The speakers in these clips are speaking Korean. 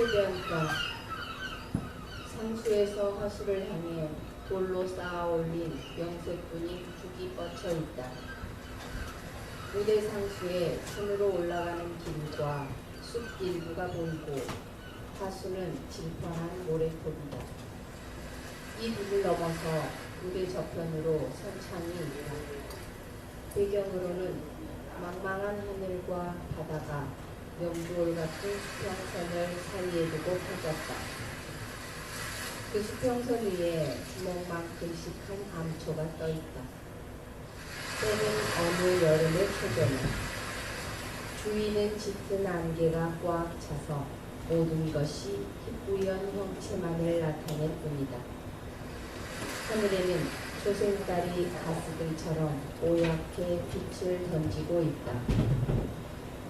해변가 상수에서 화수를 향해 돌로 쌓아 올린 명색분이 북이 뻗쳐 있다. 무대 상수에 산으로 올라가는 길과 숲 일부가 보이고 화수는 질펀한 모래톱이다. 이 북을 넘어서 무대 저편으로 선창이 있다. 배경으로는 망망한 하늘과 바다가 명돌 같은 수평선을 사이에 두고 펼쳤다. 그 수평선 위에 주먹만큼씩 한 암초가 떠있다. 때는 어느 여름의 초저녁. 주위는 짙은 안개가 꽉 차서 모든 것이 희뿌연 형체만을 나타낼 뿐이다. 하늘에는 초생달이 가스등처럼 오얗게 빛을 던지고 있다.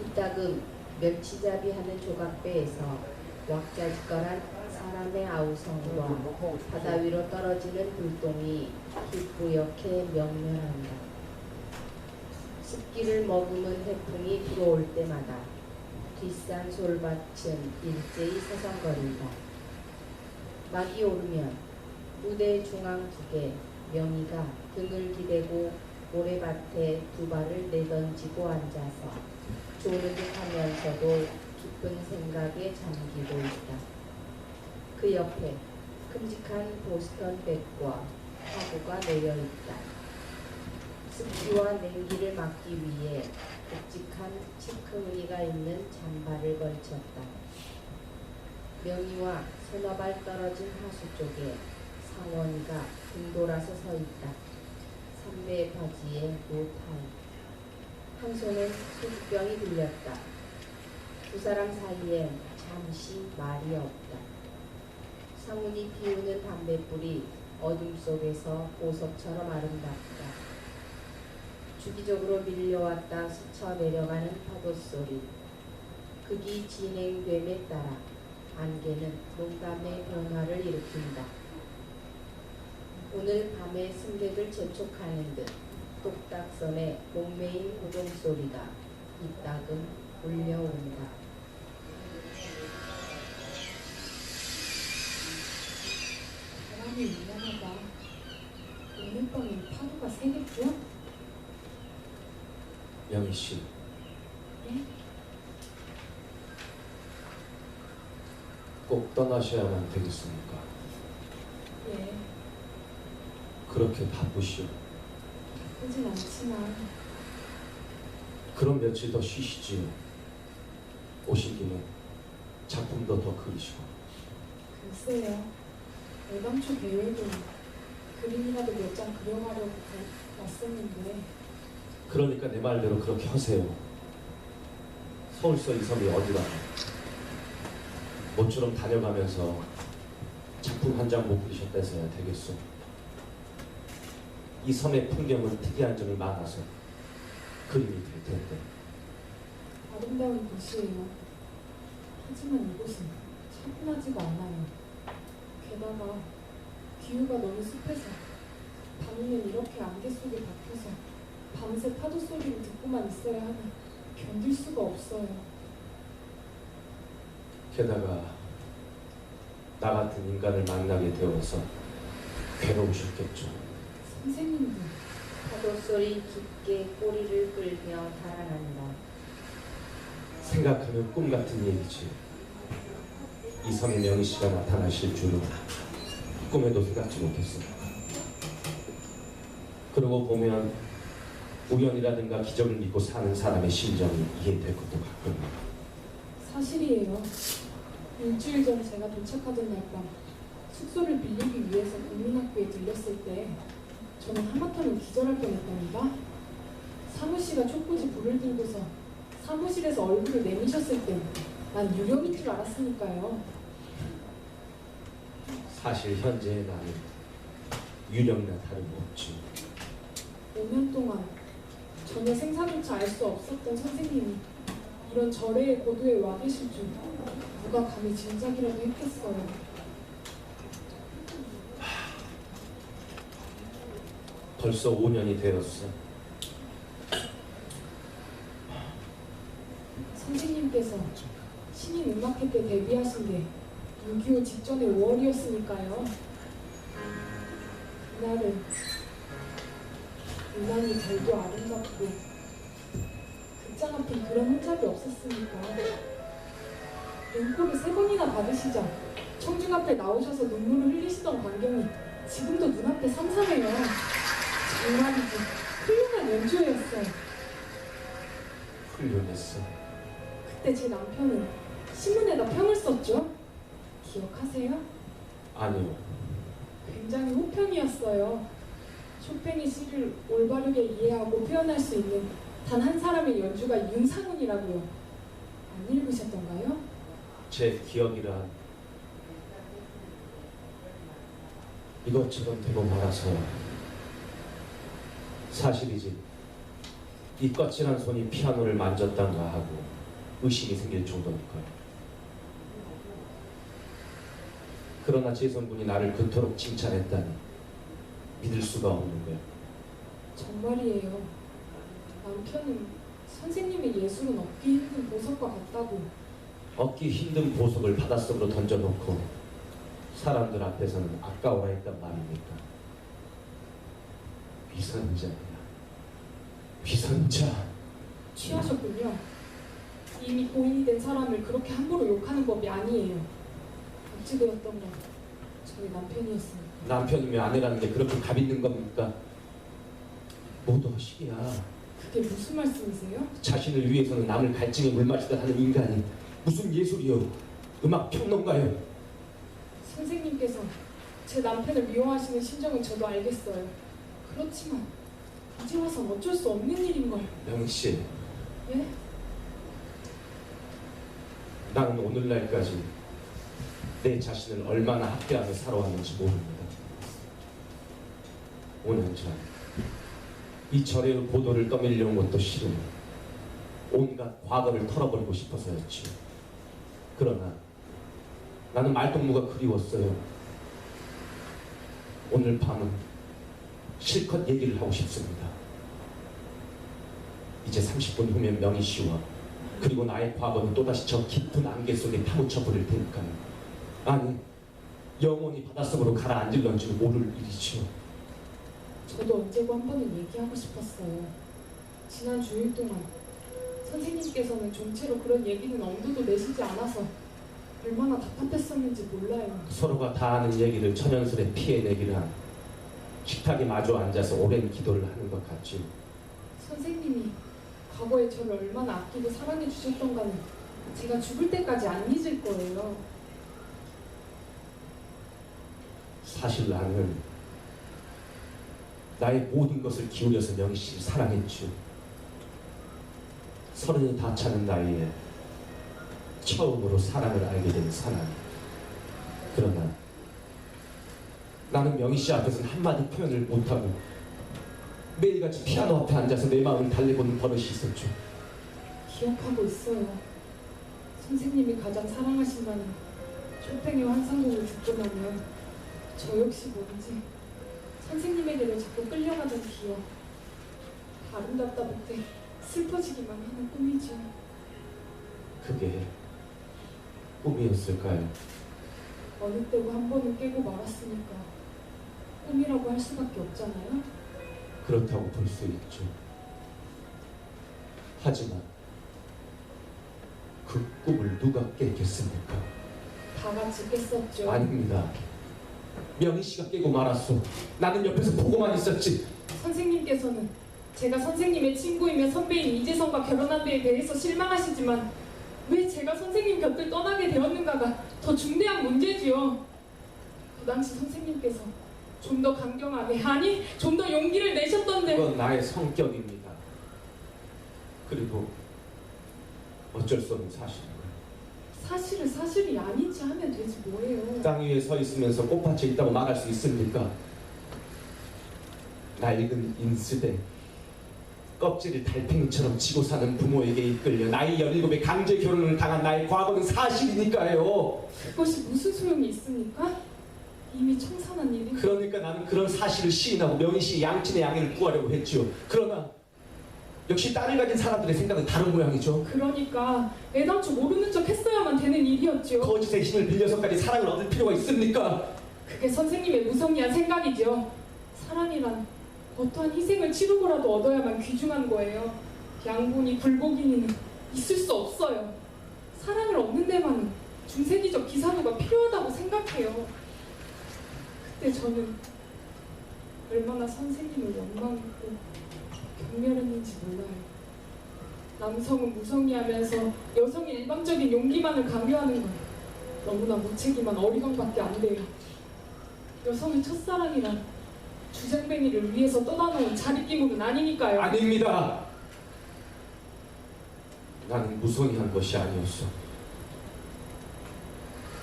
이따금 멸치잡이 하는 조각배에서 왁자지껄한 사람의 아우성과 바다 위로 떨어지는 불똥이 희뿌옇게 명멸한다. 습기를 머금은 해풍이 불어올 때마다 뒷산 솔밭은 일제히 서성거린다. 막이 오르면 무대 중앙 북에 명희가 등을 기대고 모래밭에 두 발을 내던지고 앉아서 조는 듯하면서도 깊은 생각에 잠기고 있다. 그 옆에 큼직한 보스턴 백과 화구가 놓여 있다. 습기와 냉기를 막기 위해 굵직한 치크무늬가 있는 잠바를 걸쳤다. 명희와 서너 발 떨어진 하수 쪽에 상원이가 등 돌아서 서 있다. 삼배 바지에 모타이. 한 손엔 소주병이 들렸다. 두 사람 사이엔 잠시 말이 없다. 상훈이 피우는 담뱃불이 어둠 속에서 보석처럼 아름답다. 주기적으로 밀려왔다 스쳐 내려가는 파도 소리. 극이 진행됨에 따라 안개는 농담의 변화를 일으킨다. 오늘 밤에 승객을 재촉하는 듯 똑딱선에 목매인 고동소리가 이따금 울려온다. 바람이 미안하다. 오늘 밤에 파도가 세겠죠? 명희 씨, 예? 꼭 떠나셔야만 되겠습니까? 예, 그렇게 바쁘시오. 바쁘진 않지만 그럼 며칠 더 쉬시지요. 오신 김에 작품도 더 그리시고. 글쎄요. 애당초 계획은 그림이라도 몇 장 그려가려고 왔었는데 그러니까 내 말대로 그렇게 하세요. 서울서 이 섬이 어디라. 모처럼 다녀가면서 작품 한 장 못 그리셨다서야 되겠소. 이 섬의 풍경은 특이한 점이 많아서 그림이 될 텐데. 아름다운 곳이에요. 하지만 이곳은 차분하지가 않아요. 게다가 기후가 너무 습해서 밤이면 이렇게 안개 속에 박혀서 밤새 파도 소리를 듣고만 있어야 하니 견딜 수가 없어요. 게다가 나 같은 인간을 만나게 되어서 괴로우셨겠죠. 선생님도 파도 소리 깊게 꼬리를 끌며 달아난다. 생각하면 꿈 같은 얘기지. 이 섬에 명희 씨가 나타나실 줄은 꿈에도 생각지 못했어. 그러고 보면 우연이라든가 기적을 믿고 사는 사람의 심정이 이해될 것도 같군요. 사실이에요. 일주일 전 제가 도착하던 날 밤 숙소를 빌리기 위해서 국민학교에 들렸을 때 저는 하마터면 기절할 뻔했답니다. 사무씨가 촛불지 불을 들고서 사무실에서 얼굴을 내미셨을 때 난 유령인 줄 알았으니까요. 사실 현재의 나는 유령이나 다름없지. 5년 동안 전혀 생사조차 알 수 없었던 선생님이 이런 절의 고도에 와 계실 줄 누가 감히 짐작이라도 했겠어요. 벌써 5년이 되었어. 선생님께서 신인 음악회 때 데뷔하신 게 6.25 직전의 5월이었으니까요. 그날은 유난히 별도 아름답고 극장 앞엔 그런 혼잡이 없었으니까. 앵콜을 3번이나 받으시자 청중 앞에 나오셔서 눈물을 흘리시던 광경이 지금도 눈앞에 삼삼해요. 정말이지 훌륭한 연주회였어요. 훌륭했어. 그때 제 남편은 신문에다 평을 썼죠. 기억하세요? 아니요. 굉장히 호평이었어요. 쇼팽의 시를 올바르게 이해하고 표현할 수 있는 단 한 사람의 연주가 윤상훈이라고요. 안 읽으셨던가요? 제 기억이란 이것처럼 되고 말아서 사실이지. 이 거칠한 손이 피아노를 만졌단가 하고 의심이 생길 정도니까요. 그러나 재성군이 나를 그토록 칭찬했다니 믿을 수가 없는 거야. 정말이에요. 남편은 선생님의 예술은 얻기 힘든 보석과 같다고. 얻기 힘든 보석을 바닷속으로 던져놓고 사람들 앞에서는 아까워라 했단 말입니까? 위선자야. 위선자. 취하셨군요. 이미 고인이 된 사람을 그렇게 함부로 욕하는 법이 아니에요. 어찌되었던 건 저희 남편이었습니다. 남편이며 아내라는 게 그렇게 값 있는 겁니까? 모두 허식이야. 그게 무슨 말씀이세요? 자신을 위해서는 남을 갈증에 물마시다 하는 인간이 무슨 예술이요? 음악 평론가요? 선생님께서 제 남편을 미워하시는 심정은 저도 알겠어요. 그렇지만 이제 와선 어쩔 수 없는 일인걸. 명씨, 예? 나는 오늘날까지 내 자신을 얼마나 학대하며 살아왔는지 모릅니다. 5년 전 이 절의 보도를 떠밀려온 것도 싫으며 온갖 과거를 털어버리고 싶어서였지요. 그러나 나는 말동무가 그리웠어요. 오늘 밤은 실컷 얘기를 하고 싶습니다. 이제 30분 후면 명희 씨와 그리고 나의 과거는 또다시 저 깊은 안개 속에 파묻혀 버릴 테니까요. 아니, 영원히 바닷속으로 가라앉을런지 모를 일이죠. 저도 언제고 한 번은 얘기하고 싶었어요. 지난 주일 동안 선생님께서는 좀채로 그런 얘기는 엄두도 내시지 않아서 얼마나 답답했었는지 몰라요. 서로가 다 아는 얘기를 천연스레 피해내기를 한 식탁에 마주 앉아서 오랜 기도를 하는 것 같지요. 선생님이 과거에 저를 얼마나 아끼고 사랑해 주셨던가는 제가 죽을 때까지 안 잊을 거예요. 사실 나는 나의 모든 것을 기울여서 명희 씨를 사랑했죠. 30이 다 차는 나이에 처음으로 사랑을 알게 된 사람. 그러나 나는 명희 씨 앞에서는 한마디 표현을 못하고 매일같이 피아노 앞에 앉아서 내 마음을 달래보는 버릇이 있었죠. 기억하고 있어요. 선생님이 가장 사랑하신다는 쇼팽의 환상곡을 듣고 나면 저 역시 뭔지 선생님에게로 자꾸 끌려가던 기억. 아름답다 못해 슬퍼지기만 하는 꿈이죠. 그게 꿈이었을까요? 어느 때고 한 번은 깨고 말았으니까 꿈이라고 할 수밖에 없잖아요. 그렇다고 볼 수 있죠. 하지만 그 꿈을 누가 깼겠습니까? 다 같이 깼었죠. 아닙니다. 명희 씨가 깨고 말았어. 나는 옆에서 보고만 있었지. 선생님께서는 제가 선생님의 친구이며 선배인 이재성과 결혼한 데에 대해서 실망하시지만 왜 제가 선생님 곁을 떠나게 되었는가가 더 중대한 문제지요. 그 당시 선생님께서 좀 더 강경하게, 아니 좀 더 용기를 내셨던데. 그건 나의 성격입니다. 그리고 어쩔 수 없는 사실이고요. 사실을 사실이 아닌지 하면 되지 뭐예요. 땅 위에 서 있으면서 꽃밭에 있다고 말할 수 있습니까? 낡은 인스대, 껍질을 달팽이처럼 지고 사는 부모에게 이끌려 나이 17에 강제 결혼을 당한 나의 과거는 사실이니까요. 그것이 무슨 소용이 있습니까? 이미 청산한 일이. 그러니까 나는 그런 사실을 시인하고 명희 씨의 양친의 양해를 구하려고 했죠. 그러나 역시 딸을 가진 사람들의 생각은 다른 모양이죠. 그러니까 애당초 모르는 척 했어야만 되는 일이었죠. 거짓의 힘을 빌려서까지 사랑을 얻을 필요가 있습니까? 그게 선생님의 무성의한 생각이죠. 사랑이란 어떠한 희생을 치르고라도 얻어야만 귀중한 거예요. 양분이 굴복이니는 있을 수 없어요. 사랑을 얻는 데만은 중세기적 기사도가 필요하다고 생각해요. 그때 저는 얼마나 선생님을 원망했고 경멸했는지 몰라요. 남성은 무성의하면서 여성의 일방적인 용기만을 강요하는 건 너무나 무책임한 어리광밖에 안 돼요. 여성의 첫사랑이란 주쟁뱅이를 위해서 떠나놓은 자립기물은 아니니까요. 아닙니다. 나는 무성의한 것이 아니었어.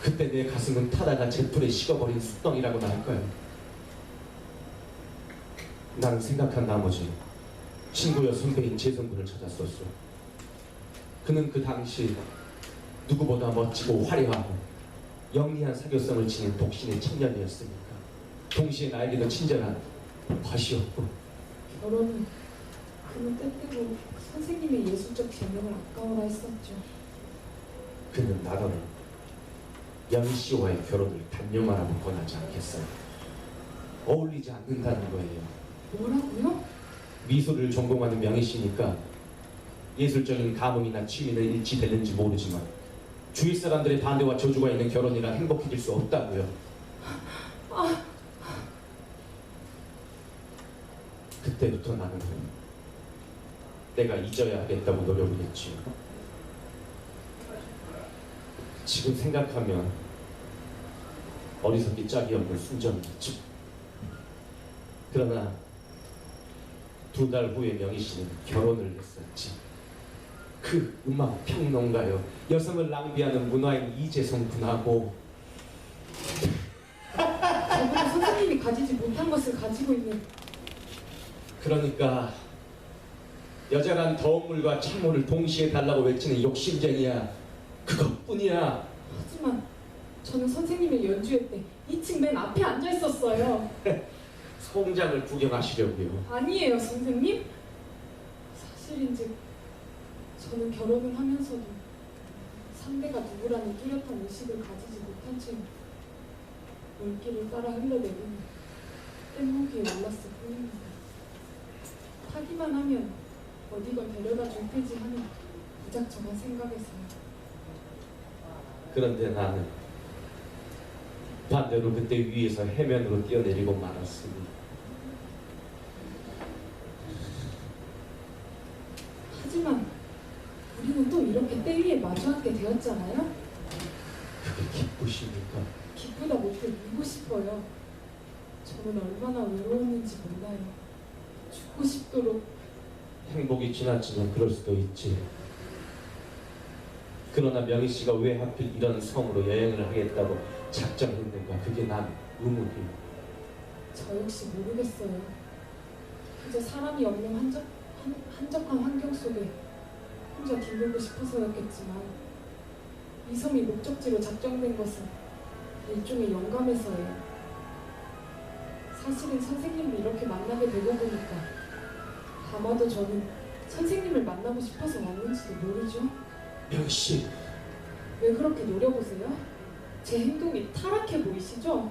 그때 내 가슴은 타다가 제풀에 식어버린 쑥덩이라고나 할까요? 나는 생각한 나머지 친구여 선배인 재성군을 찾았었어. 그는 그 당시 누구보다 멋지고 화려하고 영리한 사교성을 지닌 독신의 청년이었으니까 동시에 나에게도 친절한 과시였고. 결혼은 그는 때때로 선생님의 예술적 재능을 아까워라 했었죠. 그는 나더러 영희 씨와의 결혼을 단념하라고 권하지 않겠어요. 어울리지 않는다는 거예요. 뭐라고요? 미술을 전공하는 명희 씨니까 예술적인 감흥이나 취미는 일치되는지 모르지만 주위 사람들의 반대와 저주가 있는 결혼이라 행복해질 수 없다고요. 그때부터 나는 내가 잊어야 하겠다고 노력을 했지요. 지금 생각하면 어리석기 짝이 없는 순정이었죠. 그러나 2달 후에 명희 씨는 결혼을 했었지. 그 음악 평론가요, 여성을 낭비하는 문화인 이재성 군하고. 저보다 선생님이 가지지 못한 것을 가지고 있는. 그러니까 여자란 더운 물과 찬물을 동시에 달라고 외치는 욕심쟁이야. 그것뿐이야. 하지만 저는 선생님의 연주회 때 2층 맨 앞에 앉아 있었어요. 송장을 구경하시려고요. 아니에요, 선생님. 사실인즉 저는 결혼을 하면서도 상대가 누구라는 뚜렷한 의식을 가지지 못한 채 물길을 따라 흘러내리는 뗏목에 올랐을 뿐입니다. 타기만 하면 어디건 데려다 줄 테지 하는 무작정한 생각에서요. 그런데 나는 반대로 그때 위에서 해면으로 뛰어내리고 말았으니 하지만 우리는 또 이렇게 때 위에 마주 앉게 되었잖아요. 그게 기쁘십니까? 기쁘다 못해 울고 싶어요. 저는 얼마나 외로웠는지 몰라요. 죽고 싶도록. 행복이 지났지만 그럴 수도 있지. 그러나 명희 씨가 왜 하필 이런 성으로 여행을 하겠다고 작정했는가, 그게 난 의문이에요. 저 역시 모르겠어요. 그저 사람이 없는 한적한 환경 속에 혼자 뒹굴고 싶어서였겠지만 이 섬이 목적지로 작정된 것은 일종의 영감에서예요. 사실은 선생님을 이렇게 만나게 되고 보니까 아마도 저는 선생님을 만나고 싶어서 왔는지도 모르죠. 명희 씨, 왜 그렇게 노려보세요? 제 행동이 타락해 보이시죠?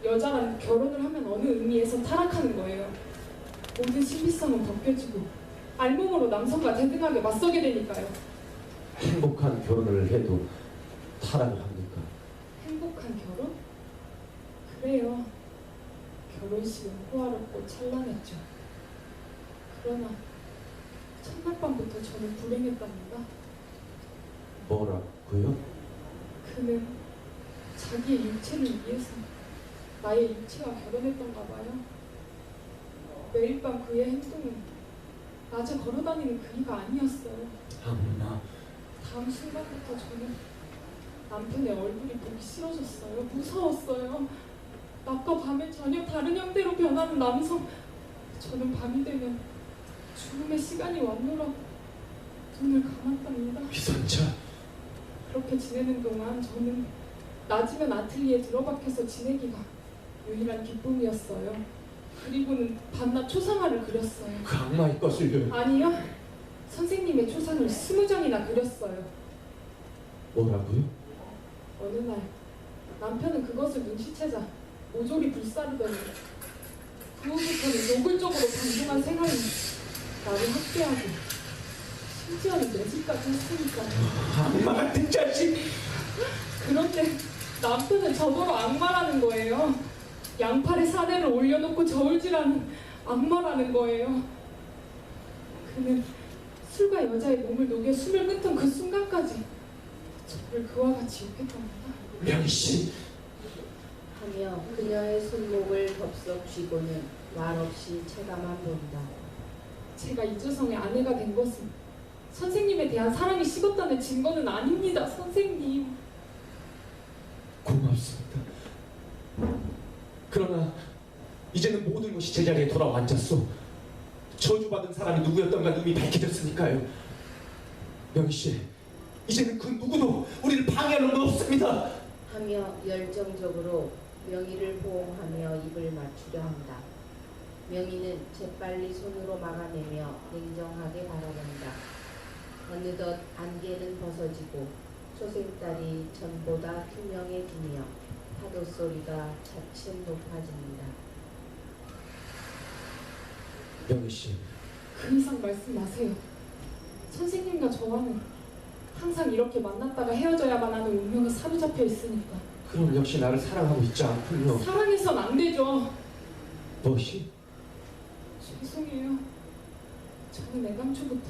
여자란 결혼을 하면 어느 의미에서 타락하는 거예요. 모든 신비성은 벗겨지고 알몸으로 남성과 대등하게 맞서게 되니까요. 행복한 결혼을 해도 타락을 합니까? 행복한 결혼? 그래요. 결혼식은 호화롭고 찬란했죠. 그러나 첫날 밤부터 저는 불행했답니다. 뭐라고요? 그는 자기의 육체를 위해서 나의 육체와 결혼했던가 봐요. 매일 밤 그의 행동은 낮에 걸어다니는 그이가 아니었어요. 아무나 다음 순간부터 저는 남편의 얼굴이 보기 싫어졌어요. 무서웠어요. 낮과 밤에 전혀 다른 형태로 변하는 남성. 저는 밤이 되면 죽음의 시간이 왔노라고 눈을 감았답니다. 위선자. 그렇게 지내는 동안 저는 낮이면 아틀리에 들어박혀서 지내기가 유일한 기쁨이었어요. 그리고는 반납 초상화를 그렸어요. 그 악마의 것을요. 아니요. 선생님의 초상을 20장이나 그렸어요. 뭐라고요? 어느 날 남편은 그것을 눈치채자 모조리 불사르더니 그 후부터는 노골적으로 방종한 생활이 나를 학대하고 심지어는 매질까지 했으니까요. 악마 같은 자식! 그런데 남편은 저더러 악마라는 거예요. 양팔에 사대를 올려놓고 저울질하는 악마라는 거예요. 그는 술과 여자의 몸을 녹여 숨을 끊던 그 순간까지 저를 그와 같이 욕했답니다. 명희씨! 하며 그녀의 손목을 덥석 쥐고는 말없이 체가만 본다. 제가 이주성의 아내가 된 것은 선생님에 대한 사랑이 식었다는 증거는 아닙니다, 선생님. 고맙습니다. 그러나 이제는 모든 것이 제자리에 돌아와 앉았소. 저주받은 사람이 누구였던가 이미 밝혀졌으니까요. 명희씨, 이제는 그 누구도 우리를 방해할 놈은 없습니다. 하며 열정적으로 명희를 보호하며 입을 맞추려 한다. 명희는 재빨리 손으로 막아내며 냉정하게 바라본다. 어느덧 안개는 벗어지고 초생딸이 전보다 투명해지며 파도 소리가 차츰 높아집니다. 명희씨, 그 이상 말씀 마세요. 선생님과 저와는 항상 이렇게 만났다가 헤어져야만 하는 운명에 사로잡혀 있으니까. 그럼 역시 나를 사랑하고 있지 않군요. 사랑해선 안 되죠. 무엇이? 죄송해요. 저는 애당초부터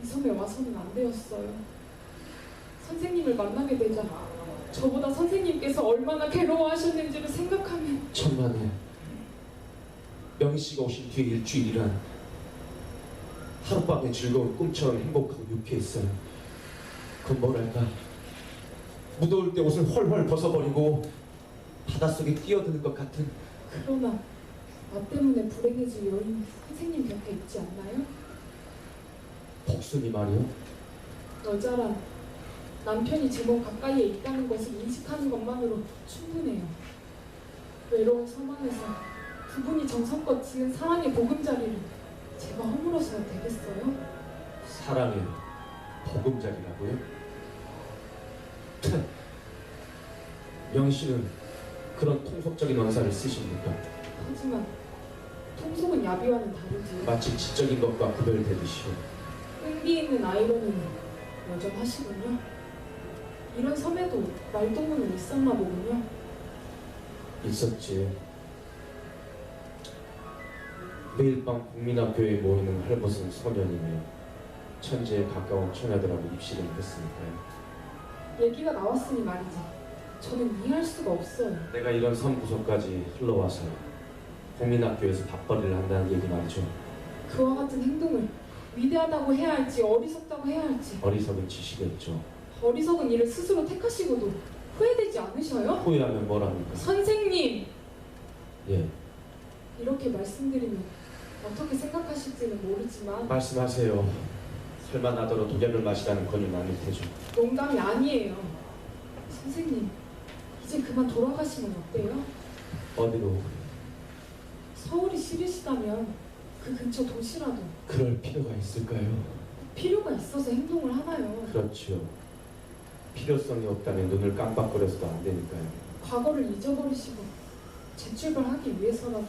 이 섬에 와서는 안 되었어요. 선생님을 만나게 되자 저보다 선생님께서 얼마나 괴로워하셨는지를 생각하면 천만에 명희씨가 오신 뒤에 일주일이란 하룻밤의 즐거운 꿈처럼 행복하고 유쾌했어요. 그건 뭐랄까, 무더울 때 옷을 헐헐 벗어버리고 바닷속에 뛰어드는 것 같은. 그러나 나 때문에 불행해질 여인이 선생님 곁에 있지 않나요? 복순이 말이요? 여자란 남편이 제 몸 가까이에 있다는 것을 인식하는 것만으로 충분해요. 외로운 서방에서 그분이 정성껏 지은 사랑의 보금자리를 제가 허물어서 되겠어요? 사랑의 보금자리라고요? 명희씨는 그런 통속적인 언사를 쓰십니까? 하지만 통속은 야비와는 다르지. 마치 지적인 것과 구별되듯이요. 끈기 있는 아이러니는 여전하시군요. 이런 섬에도 말동무는 있었나 보군요. 있었지. 매일 밤 국민학교에 모이는 헐벗은 소년이며 천지에 가까운 처녀들하고 입시를 했으니까요. 얘기가 나왔으니 말이지. 저는 이해할 수가 없어요. 내가 이런 섬 구석까지 흘러와서 국민학교에서 밥벌이를 한다는 얘기 말이죠. 그와 같은 행동을 위대하다고 해야 할지 어리석다고 해야 할지. 어리석은 짓이겠죠. 어리석은 일을 스스로 택하시고도 후회되지 않으셔요? 후회하면 뭐랍니까? 선생님! 예, 이렇게 말씀드리면 어떻게 생각하실지는 모르지만 말씀하세요. 설마 나더러 독약을 마시라는 권유는 아닐 테죠. 농담이 아니에요. 선생님, 이제 그만 돌아가시면 어때요? 어디로? 서울이 싫으시다면 그 근처 도시라도. 그럴 필요가 있을까요? 필요가 있어서 행동을 하나요? 그렇죠. 필요성이 없다면 눈을 깜빡거려서도 안 되니까요. 과거를 잊어버리시고 재출발하기 위해서라도.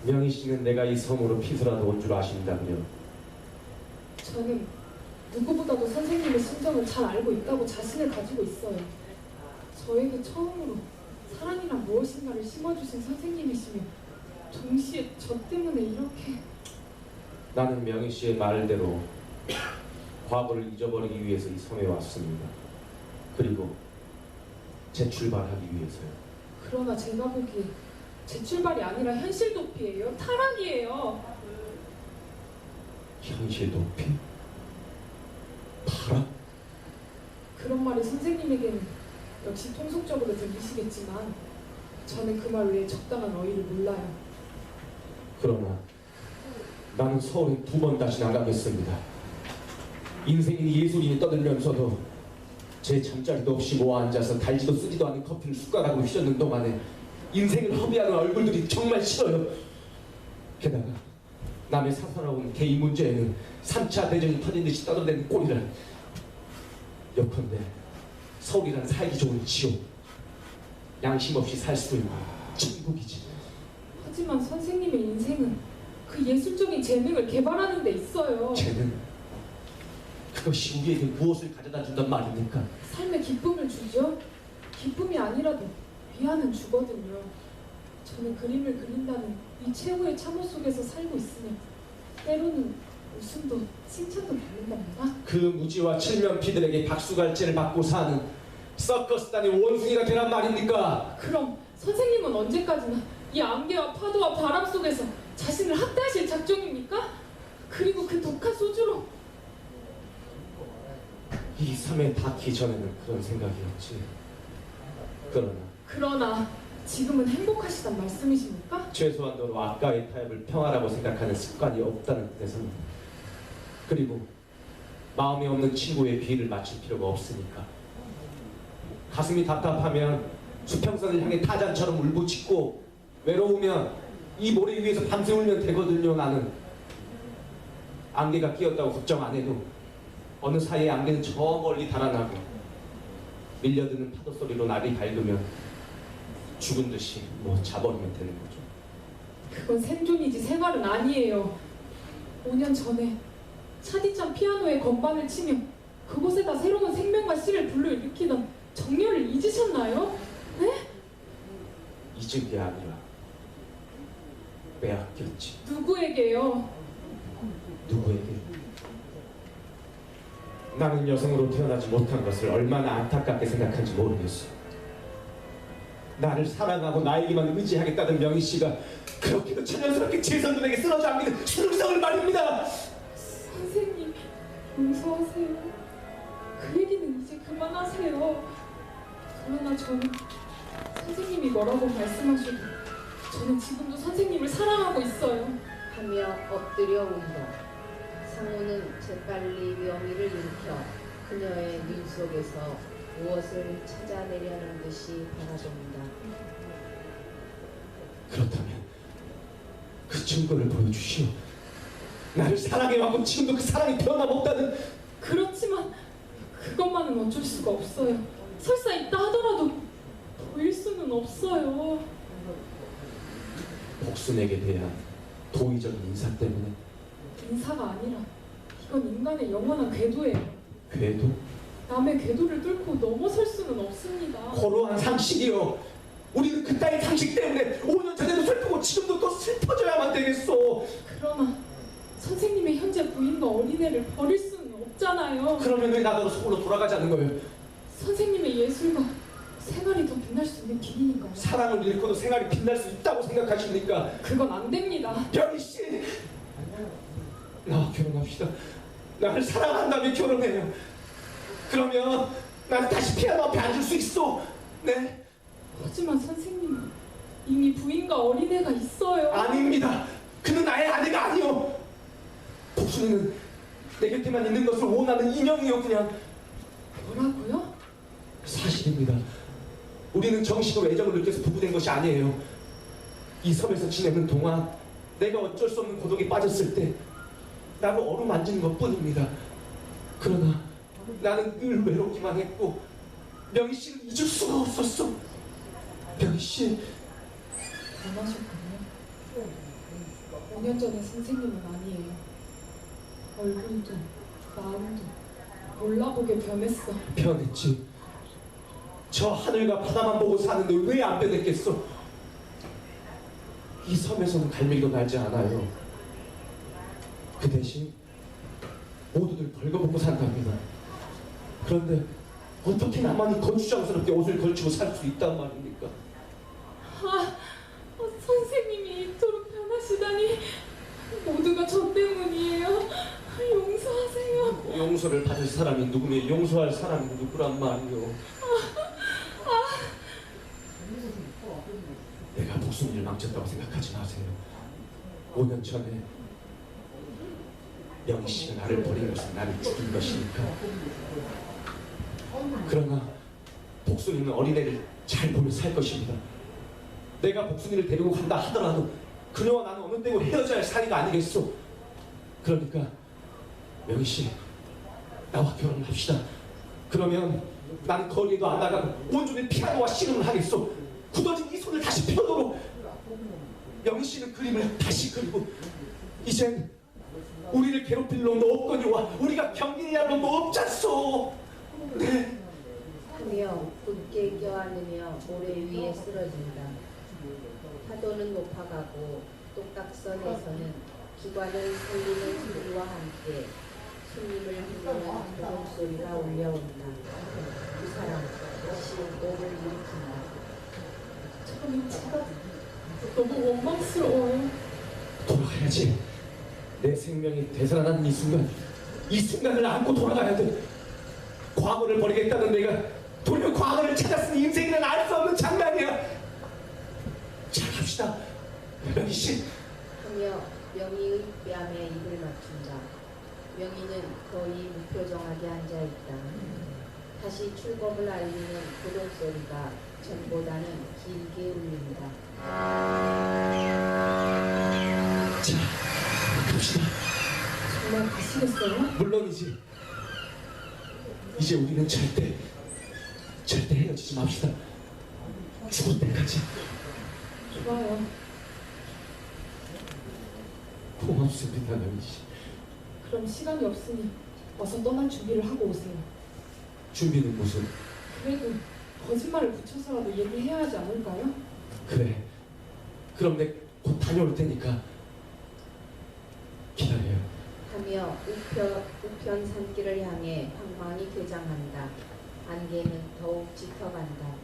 명희 씨는 내가 이 섬으로 피서라도 온 줄 아신다며. 저는 누구보다도 선생님의 심정을 잘 알고 있다고 자신을 가지고 있어요. 저에게 처음으로 사랑이란 무엇인가를 심어주신 선생님이시며 동시에 저 때문에 이렇게. 나는 명희 씨의 말대로 과거를 잊어버리기 위해서 이 섬에 왔습니다. 그리고 재출발하기 위해서요. 그러나 제가 보기에 재출발이 아니라 현실 도피예요. 타락이에요. 현실 도피? 타락? 그런 말이 선생님에게는 역시 통속적으로 들리시겠지만 저는 그 말 외에 적당한 어휘를 몰라요. 그러나 나는 서울에 2번 다시 나가겠습니다. 인생이 예술인이 떠들면서도 제 잠자리도 없이 모아 앉아서 달지도 쓰지도 않은 커피를 숟가락으로 휘젓는 동안에 인생을 허비하는 얼굴들이 정말 싫어요. 게다가 남의 사사로운 개인 문제에는 3차 대전이 터진 듯이 떠들어대는 꼴이란, 예컨대 서울이란 살기 좋은 지옥, 양심 없이 살 수 있는 천국이지. 하지만 선생님의 인생은 그 예술적인 재능을 개발하는 데 있어요. 재능? 그것이 우리에게 무엇을 가져다 준단 말입니까? 삶에 기쁨을 주죠. 기쁨이 아니라도 위안은 주거든요. 저는 그림을 그린다는 이 최후의 참호 속에서 살고 있으며 때로는 웃음도 칭찬도 받는답니다. 그 무지와 칠면피들에게 박수갈채를 받고 사는 서커스단의 원숭이가 되란 말입니까? 그럼 선생님은 언제까지나 이 안개와 파도와 바람 속에서 자신을 학대하실 작정입니까? 그리고 그 독한 소주로 이 섬에 닿기 전에는 그런 생각이었지. 그러나 지금은 행복하시단 말씀이십니까? 최소한도로 아까의 타협을 평화라고 생각하는 습관이 없다는 뜻에서는, 그리고 마음이 없는 친구의 비위를 맞출 필요가 없으니까. 가슴이 답답하면 수평선을 향해 타잔처럼 울부짖고, 외로우면 이 모래 위에서 밤새 울면 되거든요. 나는 안개가 끼었다고 걱정 안 해도 어느 사이에 안개는 저 멀리 달아나고 밀려드는 파도 소리로 날이 밝으면 죽은 듯이 자버리면 되는 거죠. 그건 생존이지 생활은 아니에요. 5년 전에 차디찬 피아노에 건반을 치며 그곳에다 새로운 생명과 씨를 불러일으키던 정열을 잊으셨나요? 네? 잊은 게 아니라 빼앗겼지. 누구에게요? 누구에게? 나는 여성으로 태어나지 못한 것을 얼마나 안타깝게 생각한지 모르겠어. 나를 사랑하고 나에게만 의지하겠다던 명희 씨가 그렇게도 천연스럽게 제선들에게 쓰러져 안기는 수능성을 말입니다. 선생님, 용서하세요. 그 얘기는 이제 그만하세요. 그러나 저는 선생님이 뭐라고 말씀하셔도 저는 지금도 선생님을 사랑하고 있어요. 하며 엎드려 운다. 상우는 재빨리 명희를 일으켜 그녀의 눈 속에서 무엇을 찾아내려는 듯이 바라봅니다. 그렇다면 그 증거를 보여주시오. 나를 사랑해왔고 지금도 그 사랑이 변함없다는. 그렇지만 그것만은 어쩔 수가 없어요. 설사 있다 하더라도 보일 수는 없어요. 복순에게 대한 도의적인 인사 때문에. 인사가 아니라 이건 인간의 영원한 궤도예요. 궤도? 남의 궤도를 뚫고 넘어설 수는 없습니다. 고루한 상식이요. 우리는 그따위 상식 때문에 5년 전에도 슬프고 지금도 또 슬퍼져야만 되겠소. 그러나 선생님의 현재 부인과 어린애를 버릴 수는 없잖아요. 그러면 왜 나더러 서울로 돌아가자는 거예요? 선생님의 예술과 생활이 더 빛날 수 있는 길이니까요. 사랑을 잃고도 생활이 빛날 수 있다고 생각하십니까? 그건 안 됩니다. 명희 씨, 나와 결혼합시다. 나를 사랑한다면 결혼해요. 그러면 난 다시 피아노 앞에 앉을 수 있어. 네? 하지만 선생님은 이미 부인과 어린애가 있어요. 아닙니다. 그는 나의 아내가 아니오. 복순이는 내 곁에만 있는 것을 원하는 인형이요. 그냥. 뭐라고요? 사실입니다. 우리는 정식으로 애정을 느껴서 부부된 것이 아니에요. 이 섬에서 지내는 동안 내가 어쩔 수 없는 고독에 빠졌을 때 나를 어루만지는 것뿐입니다. 그러나 나는 늘 외롭기만 했고 명희 씨를 잊을 수가 없었어. 명희 씨, 변하셨군요. 5년 전의 선생님은 아니에요. 얼굴도 마음도 몰라보게 변했어. 변했지. 저 하늘과 바다만 보고 사는데 왜 안 변했겠어? 이 섬에서는 갈매기도 날지 않아요. 그 대신 모두들 벌거벗고 산답니다. 그런데 어떻게 나만이 거추장스럽게 옷을 걸치고 살 수 있단 말입니까? 선생님이 이토록 변하시다니 모두가 저 때문이에요. 용서하세요. 용서를 받을 사람이 누구며 용서할 사람이 누구란 말이요. 내가 복순이를 망쳤다고 생각하지 마세요. 5년 전에 명희 씨가 나를 버린 것은 나를 죽인 것이니까. 그러나 복순이는 어린애를 잘 보며 살 것입니다. 내가 복순이를 데리고 간다 하더라도 그녀와 나는 어느 때고 헤어져야 할 사이가 아니겠소. 그러니까 명희 씨, 나와 결혼을 합시다. 그러면 난 거리에도 안 나가고 온종일 피아노와 씨름을 하겠소. 굳어진 이 손을 다시 펴도록 명희 씨는 그림을 다시 그리고 이젠 우리를 괴롭힐 놈도 없거니와 우리가 병기해야 할 놈도 없잖소. 네. 하며 굳게 껴안으며 모래 위에 쓰러진다. 파도는 높아가고 똑딱선에서는 기관을 살리는 소리와 함께 손님을 부르는 고동소리가 울려온다. 두 사람 다시 몸을 일으킨다. 저는 제가 너무 원망스러워요. 돌아가야지. 내 생명이 되살아나는 이 순간을 안고 돌아가야 돼. 과거를 버리겠다는 내가 돌려 과거를 찾았으니 인생이란 알 수 없는 장난이야. 자, 갑시다. 명희 씨. 하며 명희의 뺨에 입을 맞춘다. 명희는 거의 무표정하게 앉아있다. 다시 출범을 알리는 고동소리가 전보다는 길게 울린다. 자, 갑시다. 정말 가시겠어요? 물론이지. 이제 우리는 절대 헤어지지 맙시다. 죽을 때까지. 좋아요. 고맙습니다, 명희 씨. 그럼 시간이 없으니 어서 떠날 준비를 하고 오세요. 준비는 무슨? 그래도 거짓말을 붙여서라도 얘기해야 하지 않을까요? 그래. 그럼 내 곧 다녀올 테니까 기다려요. 하며 우편 산길을 향해 방망이 괴장한다. 안개는 더욱 짙어간다.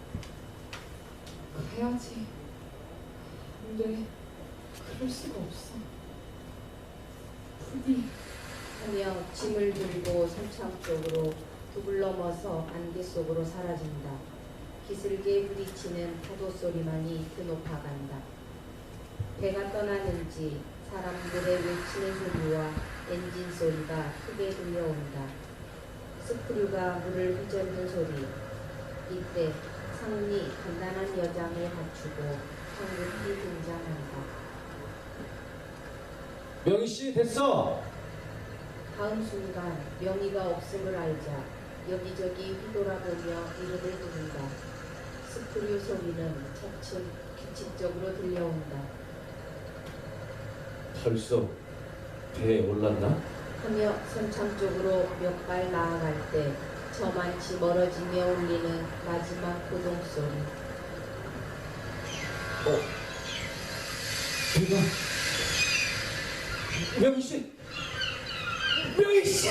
가야지. 근데 그럴 수가 없어. 부디 하며 짐을 들고 선창 쪽으로 둑을 넘어서 안개 속으로 사라진다. 기슬게 부딪히는 파도 소리만이 드높아간다. 배가 떠나는지 사람들의 외치는 소리와 엔진 소리가 크게 들려온다. 스크류가 물을 휘젓는 소리. 이때 상운이 간단한 여장을 갖추고 황급히 등장한다. 명희 씨, 됐어. 다음 순간 명희가 없음을 알자 여기저기 휘돌아보며 이름을 부른다. 스크류 소리는 차츰 규칙적으로 들려온다. 벌써 배에 올랐나? 하며 선창 쪽으로 몇 발 나아갈 때 저만치 멀어지며 울리는 마지막 고동소리. 배가 명희 씨! 명희 씨!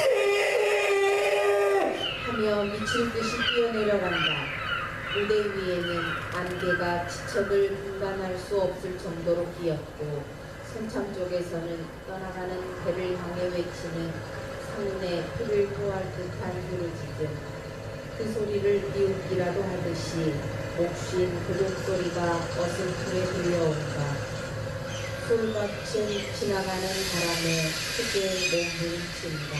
하며 미칠 듯이 뛰어내려간다. 무대 위에는 안개가 지척을 분간할 수 없을 정도로 끼었고 선창 쪽에서는 떠나가는 배를 향해 외치는 상운의 피를 토할 듯한 부르짖음. 그 소리를 띄우기라도 하듯이 목쉰 고동소리가 어슴푸레 들려온다. 솔같이 지나가는 바람에 크게 몸부림친다.